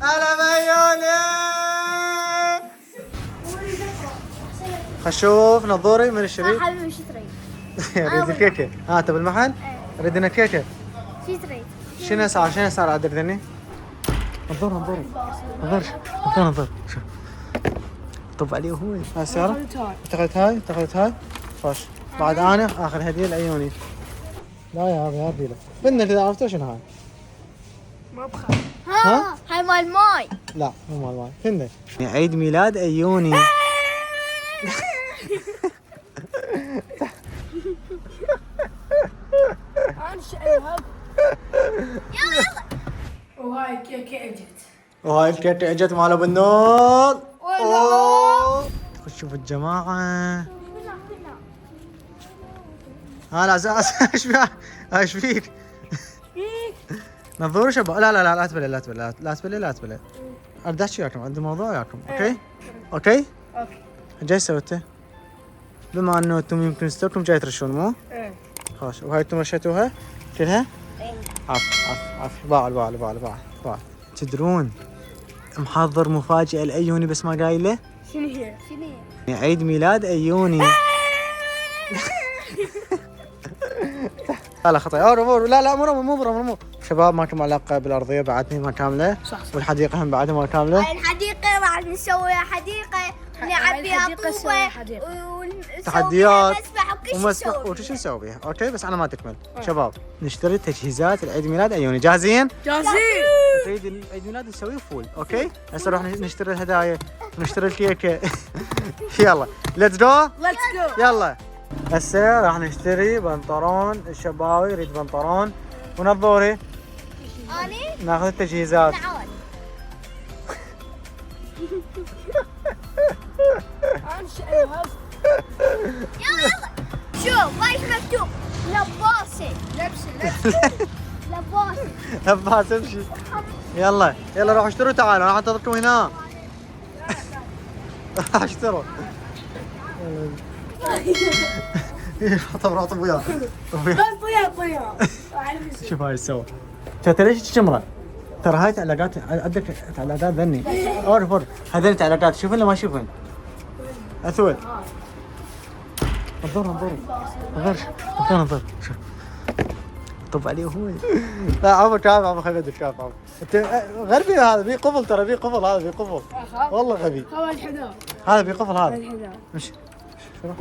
هلا بعيوني. خشوف نظوري من الشريط. حبيبي شو تريد؟ اريد الكيكه. تبي المحل؟ اريد انا كيكه. شو تريد؟ شنو صار عاد ردني؟ نظور نظور شوف طب عليه هو. هاي السيارة؟ اتخذت هاي خوش. بعد انا اخذ هدية لعيوني. لا يا هذا هذي لا بدنا اذا عرفتوا شنو هاي؟ ما بخاف. ها هاي مال ماي. لا مو مال ماي. فنة عيد ميلاد عيوني. وهاي الكيكة اجت مال ابو النور. شوف الجماعة. لا ايش فيك؟ نظور شباب. لا تبلي. اريد احكي وياكم، عندي موضوع وياكم. اوكي؟ جاي سويته؟ بما انه انتم يمكن ستوركم جاي ترشون مو؟ خوش. وهاي انتم رشيتوها كلها؟ عف باع. تدرون محضر مفاجأة لأيوني بس ما قايله؟ شنو هي؟ عيد ميلاد أيوني. لا خطأ. لا مو شباب ماكم علاقة بالأرضية بعدني ما كاملة. صح. والحديقة هم بعدها ما كاملة. هاي الحديقة راح نسوي حديقة نلعب بيها طوبة تحديات ومسبح وكل شيء نسوي بيها. اوكي بس انا ما تكمل. شباب نشتري تجهيزات العيد ميلاد عيوني. جاهزين؟ تريد العيد ميلاد نسويه فول. اوكي هسه نروح نشتري الهدايا ونشتري الكيكة. يلا ليتس جو. يلا هسه راح نشتري بنطلون. الشباوي يريد بنطلون ونظوري. اني ناخذ التجهيزات. تعال يلا شوف ايش مكتوب. لباسي لباسي لباس امشي. يلا روح اشتروا. تعالوا انا انتظركم هنا. راح اشتروا. طب وياه. شوف هاي السوا. شفت ليش تشمره؟ ترى هاي تعليقات عندك تعليقات ذني. اعرف هذول تعليقات شوفن ما يشوفن. اثول. انظر شوف طب عليه هو. لا عمر كاف خلينا كاف عمر. انت غربي هذا بي قفل. ترى بي قفل هذا بي قفل. والله غبي. هذا بي قفل هذا. مش شوف.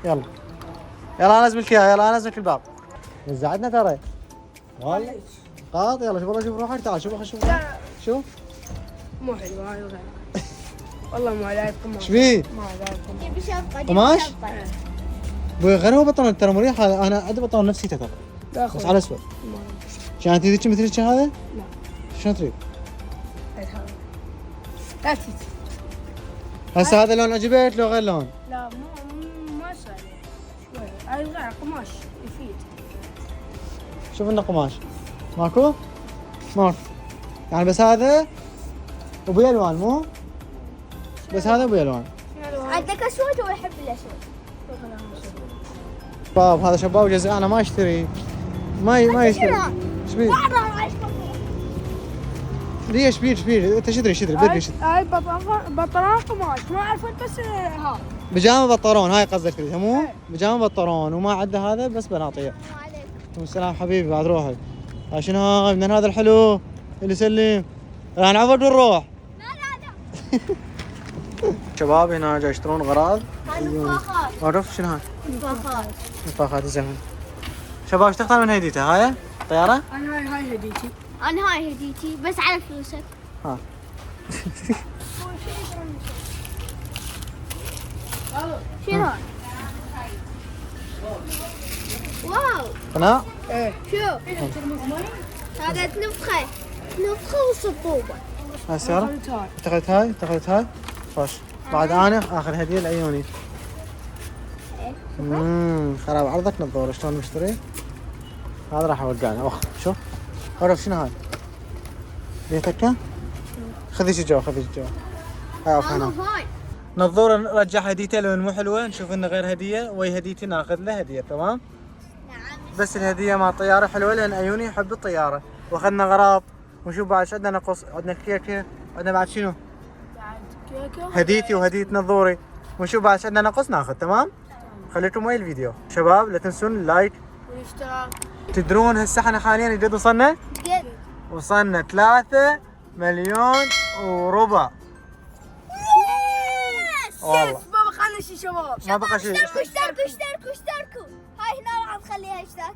يلا انا ازملك اياها. يلا انا ازملك الباب. زعدنا ترى. والله قاط. يلا شوف والله شوف روحك. تعال شوف شوف مو حلو هاي غير. والله ما لاعب قماش. ايش فيه؟ ما لاعب قماش. جيب شنطة قماش؟ ابوي غير هو بطلون ترى مريح. انا عندي بطلون نفسي ترى بس على اسود. عشان تريد مثل هذا؟ لا. شلون تريد؟ لا تيجي. هسه هذا لون عجبك لو غير لون؟ لا ما صار شوي. هاي غير قماش يفيد. شوف لنا قماش. ماكو؟ يعني بس هذا وبي الوان مو؟ بس هذا وبي الوان. عندك اسود ولا يحب الاسود؟ شباب هذا شباب جزء. انا ما اشتري. ما يشتري. ايش بيه؟ ليش بيه؟ انت شدري بدري شدري. هاي بطلون قماش ما اعرف بس ها. بيجامه بطلون هاي قصدك تريدها مو؟ بيجامه بطلون وما عنده هذا بس بناطيل. السلام حبيبي بعد روحي. شنو هاي من هذا الحلو اللي يسلم. راح نعبد ونروح. لا شباب هنا جاي يشترون غراض. هاي نفاخات. عرف شنو هاي؟ نفاخات الزمن. شباب ايش تختار من هديته؟ هاي طيارة؟ انا هاي هديتي. انا هاي هديتي بس على فلوسك. ها شنو هاي؟ واو قناع؟ ايه شوف هذا نفخة وسبوبة. هاي السيارة؟ اتخذت هاي خوش. بعد انا اخذ هدية لعيوني. خراب عرضك نظور شلون مشتري. هذا راح اوقعنا. شوف عرف شنو هاي؟ بيتك خذي شي جوا. هاي هنا. نظور نرجع هديته لو مو حلوه. نشوف انه غير هديه وهي هديتي ناخذ له هديه. تمام. نعم. بس الهديه مع الطياره حلوه لان عيوني يحب الطياره. واخذنا غراض وشو بعد شو عندنا نقص؟ عندنا كيكه، عندنا بعد شنو؟ بعد كيكه هديتي وهدية نظوري. وشو بعد شو عندنا نقص ناخذ. تمام؟ خليكم ويا الفيديو شباب. لا تنسون اللايك والاشتراك. تدرون هسه احنا حاليا قد وصلنا؟ قد وصلنا 3 مليون وربع. والله بابا خلنا شي شباب. ما بقى شيء. اشتركوا هاي هنا راح نخليها اشتركوا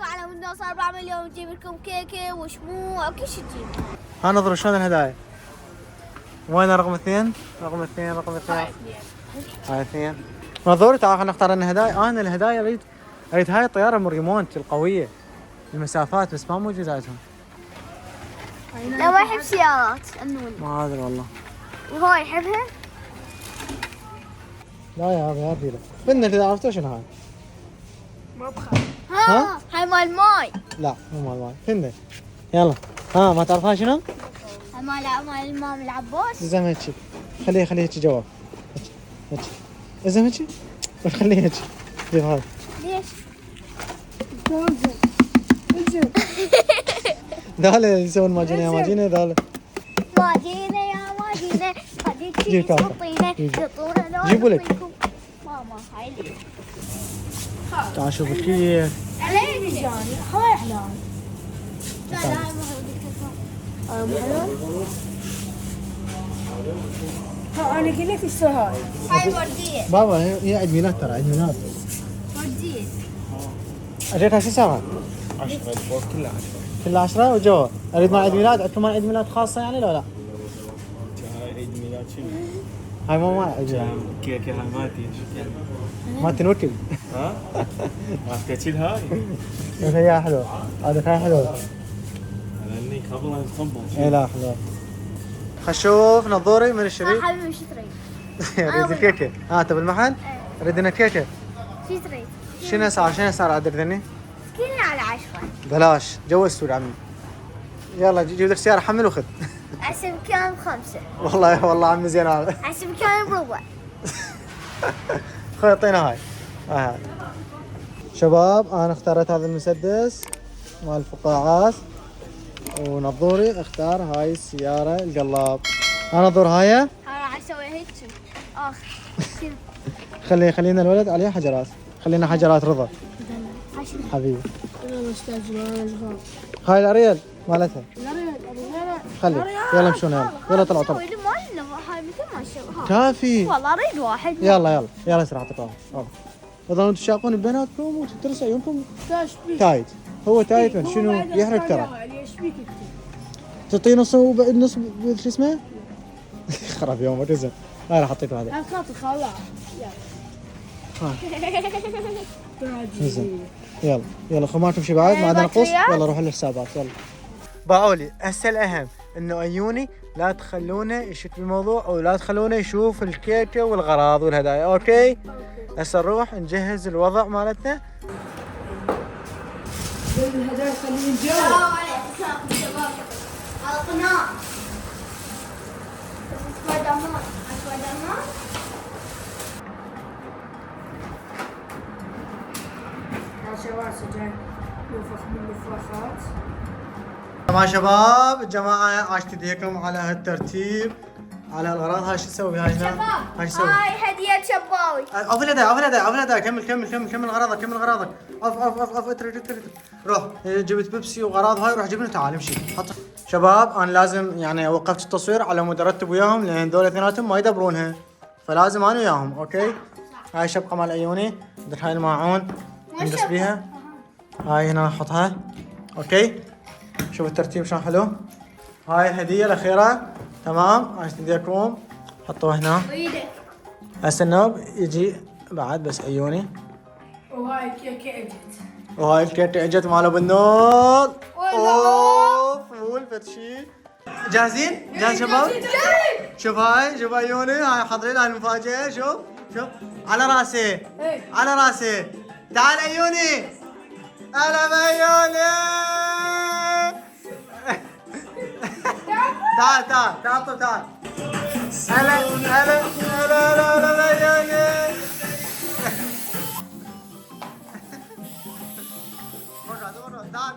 على من نوصل 4 مليون نجيب لكم كيكه وشموع وكل شيء تجيب. ها نظروا شلون الهدايا. وين رقم 2؟ رقم 2 رقم 2 هاي 2. نظور تعال خلينا نختار لنا هدايا. انا الهدايا اريد هاي الطياره مريمونت القويه المسافات بس ما موجود عندهم. لا ما يحب سيارات النون. ما ادري والله. وهو يحبها. لا يا هذا له بدنا اذا عرفتوا شنو هاي. ما بخاف. ها هاي مال ماي. لا مو مال ماي فندق. يلا ها ما تعرفها شنو؟ هاي مال الامام العباس. زي ما هيك خليه هيك جواب هيك زي ما هيك بس خليه هيك. جيب هذا. ليش؟ ذولا يسوون ماجينه يا ماجينه ذولا. ماجينا يا ماجينا خليك جيب كاسة. تحطينا يعطونا جيبوا لك. ماما هاي لي. تعال شوف الكيك. عليك يعني هاي احلام. لا لا هاي ما هو ها انا قلت لك ايش هاي. هاي وردية. بابا هي عيد ميلاد ترى عيد ميلاد. وردية. اجيتها شو ساعة؟ 10 الفوق كلها 10. كلها 10 وجوا. اريد مال عيد ميلاد. عندكم مال عيد ميلاد خاصة يعني لا لا؟ هاي عيد ميلاد شنو؟ هاي مو مال عيد ميلاد. كيكه هاي مالتي شو يعني؟ ما تنوكل. ها؟ ما تكتشل هاي؟ بس هي حلوة. هذا هاي حلوة. لاني قبل ان تطبل. اي لا حلوة. خشوف نظوري من الشريك. حبيبي شو تريد؟ اريد الكيكة. ها تبي المحل؟ اريد لنا كيكة. شو تريد؟ شنو صار عاد ردني؟ مسكينة على 10. بلاش جو السود عمي. يلا جيب لك سيارة حمل وخذ. حسب كان ب5. والله عمي زين هذا. حسب كان بربع. خذ اعطينا هاي. شباب انا اختاريت هذا المسدس مال الفقاعات ونظوري اختار هاي السيارة القلاب. انا نظور هاي هاي راح اسوي هيك. خلينا الولد عليه حجرات. خلينا حجرات رضا حبيبي. انا مستعجل. هاي الاريل مالتها. لا لا خلي يلا مشون يلا طلعوا. سوي لي مال هاي مثل ما شوف. كافي. والله اريد واحد. يلا اسرع اعطيك واحد. اذا انتم تشاقون ببناتكم وتترس عيونكم تايت. هو تايت شنو يحرق ترى. ايش بيك تعطيه نص وبعد نص شو اسمه؟ خرب يومك زين. هاي راح اعطيك هذا. خلاص خلاص. زين يلا خماركم شي بعد ما عندنا نقص. يلا روحوا للحسابات يلا. باقولي هسه الاهم انه عيوني لا تخلونه يشك بالموضوع ولا تخلونه يشوف الكيكه والغراض والهدايا. اوكي هسه نروح نجهز الوضع مالتنا. الهدايا خلينا نجاوب. السلام عليكم شباب. على قناة. سبايدر مان. شباب سجل نفخ بالنفاخات. تمام شباب الجماعه عاش تديكم على هالترتيب على الغراض. هاي شو نسوي هاي هنا؟ هاي شو نسوي؟ هاي هدية شباوي. عوف الهدايا كمل غراضك. عوف اترك روح جبت بيبسي وغراض هاي روح جيب لنا. تعال امشي حط. شباب انا لازم يعني وقفت التصوير على مود ارتب وياهم لان ذول اثنيناتهم ما يدبرونها فلازم انا وياهم. اوكي هاي الشبقه مال عيوني. عندك هاي الماعون ندس بيها. هاي هنا نحطها. اوكي شوف الترتيب شلون حلو. هاي الهديه الاخيره. تمام عشان تديكم حطوها هنا. هسه النوب يجي بعد بس عيوني. وهاي الكيكه اجت. وهاي الكيكه اجت مال ابو النور. اوف فول فتشي. جاهزين؟ جاهز شباب؟ شوف هاي شوف عيوني. هاي حاضرين هاي المفاجاه. شوف على راسي على راسي. تعال عيوني. هلا بعيوني. تعال هلا بعيوني. تعال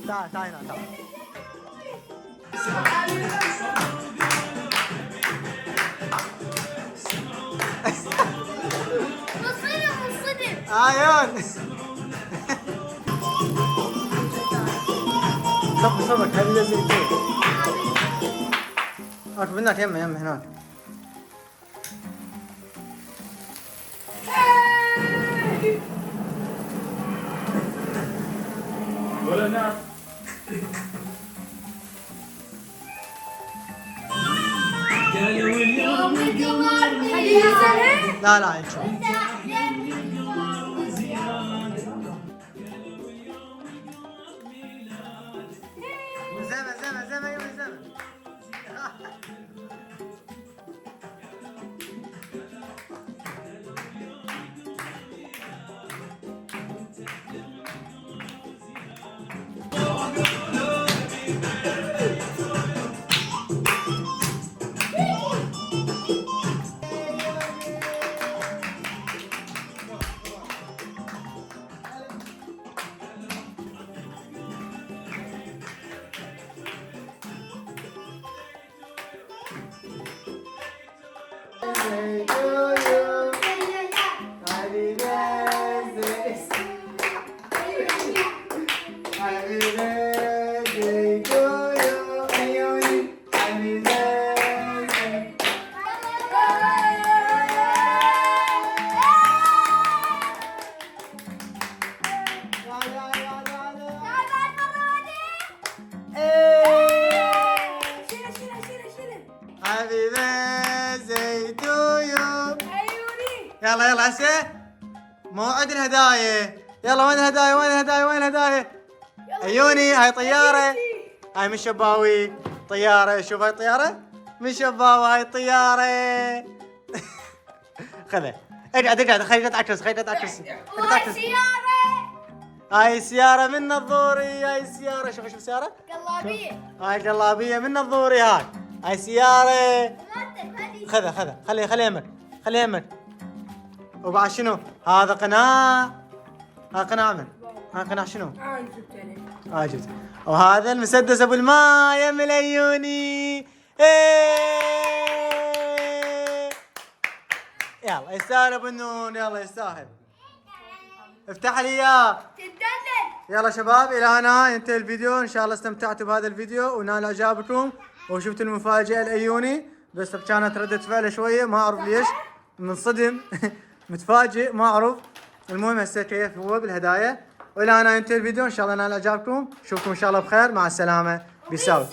تعال تعال هنا تعال. منصدم. عيون. صبر خلي زي كذا. اكتب هناك يمه هناك. ولا نعم. يوم القمر حديثنا. لا لا ان شاء الله. زمن يوم الزمن. يلا يلا هسه موعد الهدايا. يلا وين الهدايا وين الهدايا وين الهدايا؟ عيوني هاي طيارة. هاي من شباوي طيارة. شوف هاي طيارة من شباوي هاي طيارة. خذها اقعد خلينا تعكس هاي سيارة من الضوري. هاي سيارة شوف سيارة قلابية. هاي قلابية من الضوري. هاي سيارة. خذها خلي يمك وبعد شنو؟ هذا قناع. ها قناع من؟ ها قناع شنو؟ جبت عليه. جبت. وهذا المسدس ابو الماء يا مليوني. يلا يستاهل ابو النون. يلا يستاهل. افتح لي اياه. يلا شباب الى هنا ينتهي الفيديو. ان شاء الله استمتعتوا بهذا الفيديو ونال اعجابكم وشفتوا المفاجأة الايوني. بس كانت ردة فعله شوية ما اعرف ليش منصدم. متفاجئ ما اعرف. المهم هسه كيف هو بالهدايا. والى هنا ينتهي الفيديو. ان شاء الله نال اعجابكم. اشوفكم ان شاء الله بخير. مع السلامة. بيساوي.